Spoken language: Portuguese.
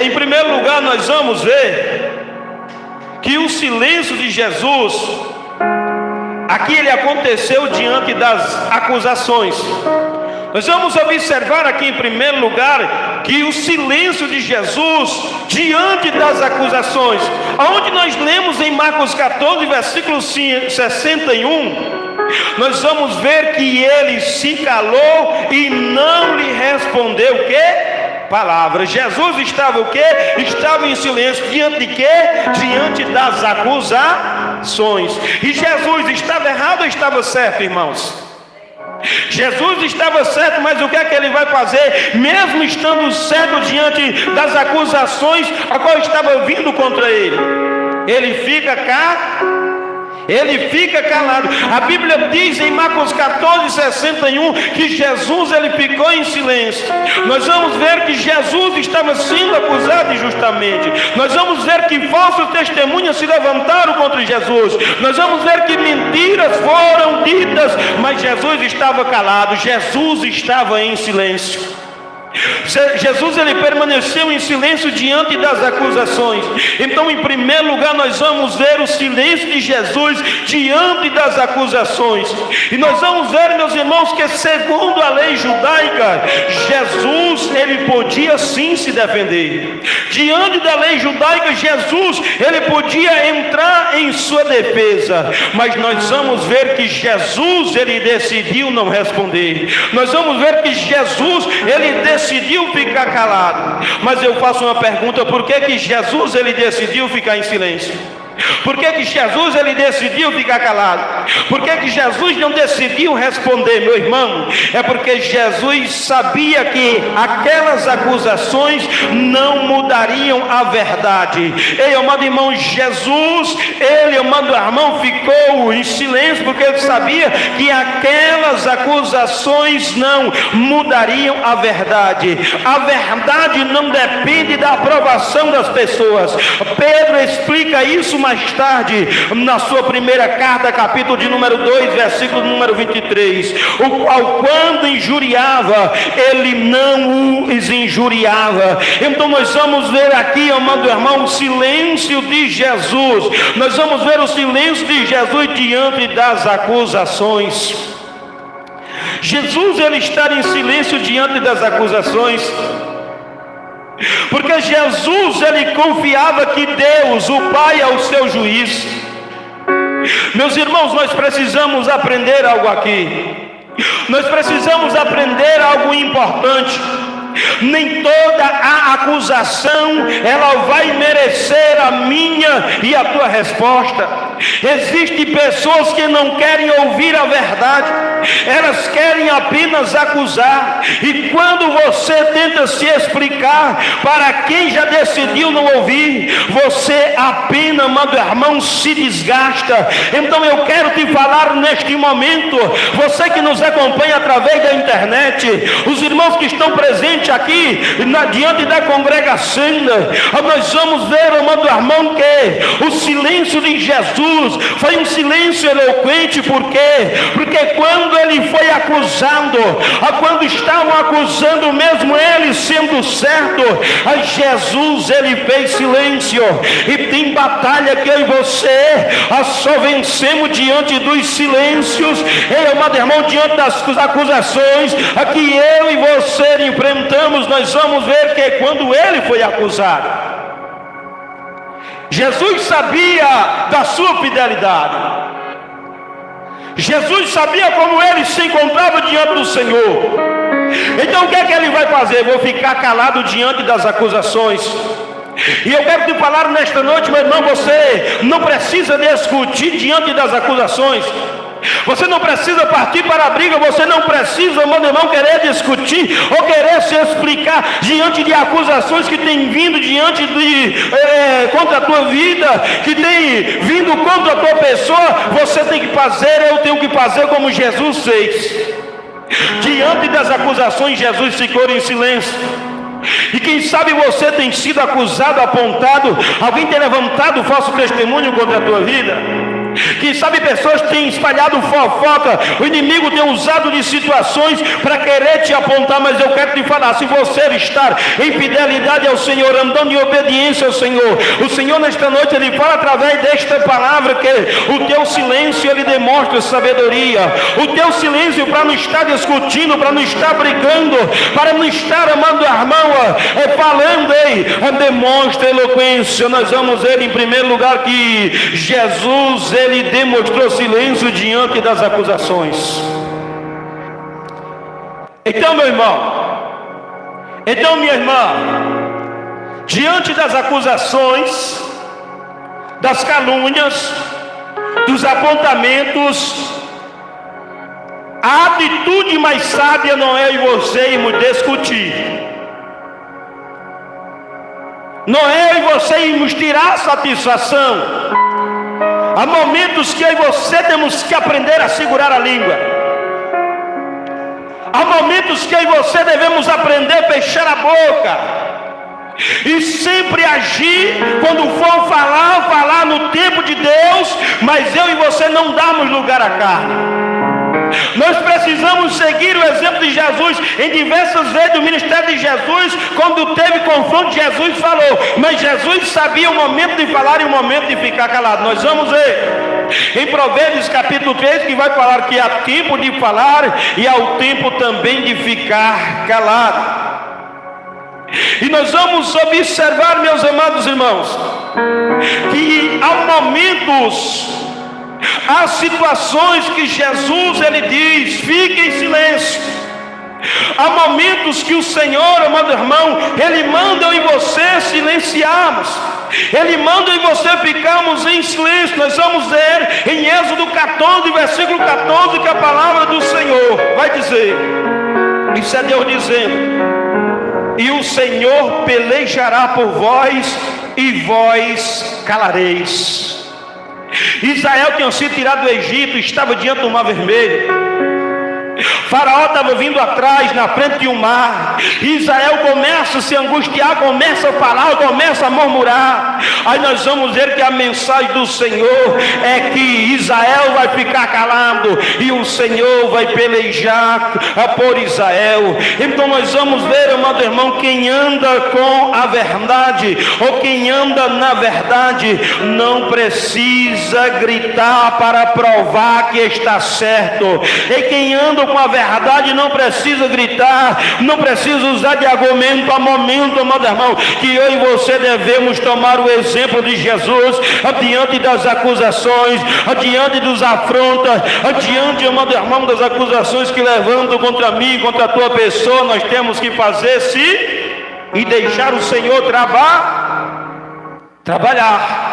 Em primeiro lugar, nós vamos ver que o silêncio de Jesus, aqui ele aconteceu diante das acusações. Nós vamos observar aqui em primeiro lugar que o silêncio de Jesus diante das acusações, aonde nós lemos em Marcos 14, versículo 61, nós vamos ver que ele se calou e não lhe respondeu o quê? Palavra. Jesus estava o quê? Estava em silêncio. Diante de quê? Diante das acusações. E Jesus estava errado ou estava certo, irmãos? Jesus estava certo, mas o que é que ele vai fazer? Mesmo estando certo diante das acusações a qual estava vindo contra ele, ele fica calado. A Bíblia diz em Marcos 14, 61 que Jesus ele ficou em silêncio. Nós vamos ver que Jesus estava sendo acusado injustamente. Nós vamos ver que falsas testemunhas se levantaram contra Jesus. Nós vamos ver que mentiras foram ditas, mas Jesus estava calado. Jesus estava em silêncio. Jesus ele permaneceu em silêncio diante das acusações. Então, em primeiro lugar, nós vamos ver o silêncio de Jesus diante das acusações. E nós vamos ver, meus irmãos, que segundo a lei judaica, Jesus ele podia sim se defender. Diante da lei judaica, Jesus ele podia entrar em sua defesa. Mas nós vamos ver que Jesus ele decidiu não responder. Nós vamos ver que Jesus ele decidiu ficar calado. Mas eu faço uma pergunta: por que Jesus ele decidiu ficar em silêncio? Por que Jesus ele decidiu ficar calado? Por que Jesus não decidiu responder, meu irmão? É porque Jesus sabia que aquelas acusações não mudariam a verdade. Ei, amado irmão, Jesus, ele, amado irmão, ficou em silêncio porque ele sabia que aquelas acusações não mudariam a verdade. A verdade não depende da aprovação das pessoas. Pedro explica isso mais tarde na sua primeira carta, capítulo de número 2, versículo número 23, o qual quando injuriava, ele não os injuriava. Então nós vamos ver aqui, amado irmão, o silêncio de Jesus. Nós vamos ver o silêncio de Jesus diante das acusações. Jesus ele está em silêncio diante das acusações, porque Jesus ele confiava que Deus, o Pai, é o seu juiz. Meus irmãos, nós precisamos aprender algo aqui. Nós precisamos aprender algo importante. Nem toda a acusação ela vai merecer a minha e a tua resposta. Existem pessoas que não querem ouvir a verdade, elas querem apenas acusar. E quando você tenta se explicar para quem já decidiu não ouvir, você apenas, amado irmão, se desgasta. Então eu quero te falar neste momento, você que nos acompanha através da internet, os irmãos que estão presentes aqui diante da congregação, nós vamos ver, amado irmão, que o silêncio de Jesus foi um silêncio eloquente. Por quê? Porque quando ele foi acusado, quando estavam acusando mesmo ele sendo certo, Jesus ele fez silêncio. E tem batalha que eu e você só vencemos diante dos silêncios. Ei, amado irmão, diante das acusações que eu e você enfrentamos, nós vamos ver que quando ele foi acusado, Jesus sabia da sua fidelidade. Jesus sabia como ele se encontrava diante do Senhor. Então o que é que ele vai fazer? Vou ficar calado diante das acusações. E eu quero te falar nesta noite, meu irmão, você não precisa discutir diante das acusações. Você não precisa partir para a briga. Você não precisa, meu irmão, querer discutir ou querer se explicar diante de acusações que têm vindo diante contra a tua vida, que tem vindo contra a tua pessoa. Você tem que fazer, eu tenho que fazer como Jesus fez. Diante das acusações, Jesus ficou em silêncio. E quem sabe você tem sido acusado, apontado, alguém tem levantado falso testemunho contra a tua vida. Que sabe, pessoas têm espalhado fofoca, o inimigo tem usado de situações para querer te apontar, mas eu quero te falar, se você estar em fidelidade ao Senhor, andando em obediência ao Senhor, o Senhor nesta noite, Ele fala através desta palavra, que o teu silêncio, Ele demonstra sabedoria, o teu silêncio para não estar discutindo, para não estar brigando, para não estar amando a irmã, falando, demonstra eloquência. Nós vamos ver em primeiro lugar que Jesus, Ele demonstrou silêncio diante das acusações. Então, meu irmão, então, minha irmã, diante das acusações, das calúnias, dos apontamentos, a atitude mais sábia não é eu e você irmos discutir, não é eu e você irmos tirar satisfação. Há momentos que eu e você temos que aprender a segurar a língua. Há momentos que eu e você devemos aprender a fechar a boca e sempre agir quando for falar no tempo de Deus, mas eu e você não damos lugar à carne. Nós precisamos seguir o exemplo de Jesus. Em diversas vezes do ministério de Jesus, quando teve confronto, Jesus falou, mas Jesus sabia o momento de falar e o momento de ficar calado. Nós vamos ver em Provérbios capítulo 3, que vai falar que há tempo de falar e há o tempo também de ficar calado. E nós vamos observar, meus amados irmãos, que há momentos, há situações que Jesus, Ele diz, fique em silêncio. Há momentos que o Senhor, amado irmão, Ele manda eu e você silenciarmos, Ele manda eu e você ficarmos em silêncio. Nós vamos ver em Êxodo 14, versículo 14, que a palavra do Senhor vai dizer, isso é Deus dizendo, e o Senhor pelejará por vós, e vós calareis. Israel tinha sido tirado do Egito, estava diante do Mar Vermelho. Faraó estava vindo atrás, na frente de um mar. Israel começa a se angustiar, começa a falar, começa a murmurar. Aí nós vamos ver que a mensagem do Senhor é que Israel vai ficar calado e o Senhor vai pelejar por Israel. Então nós vamos ver, amado irmão, quem anda com a verdade, ou quem anda na verdade, não precisa gritar para provar que está certo. E quem anda com a verdade não precisa gritar, não precisa usar de argumento a momento, amado irmão, que eu e você devemos tomar o exemplo de Jesus, adiante das acusações, adiante dos afrontas, adiante, amado irmão, das acusações que levantam contra mim, contra a tua pessoa. Nós temos que fazer-se e deixar o Senhor trabalhar.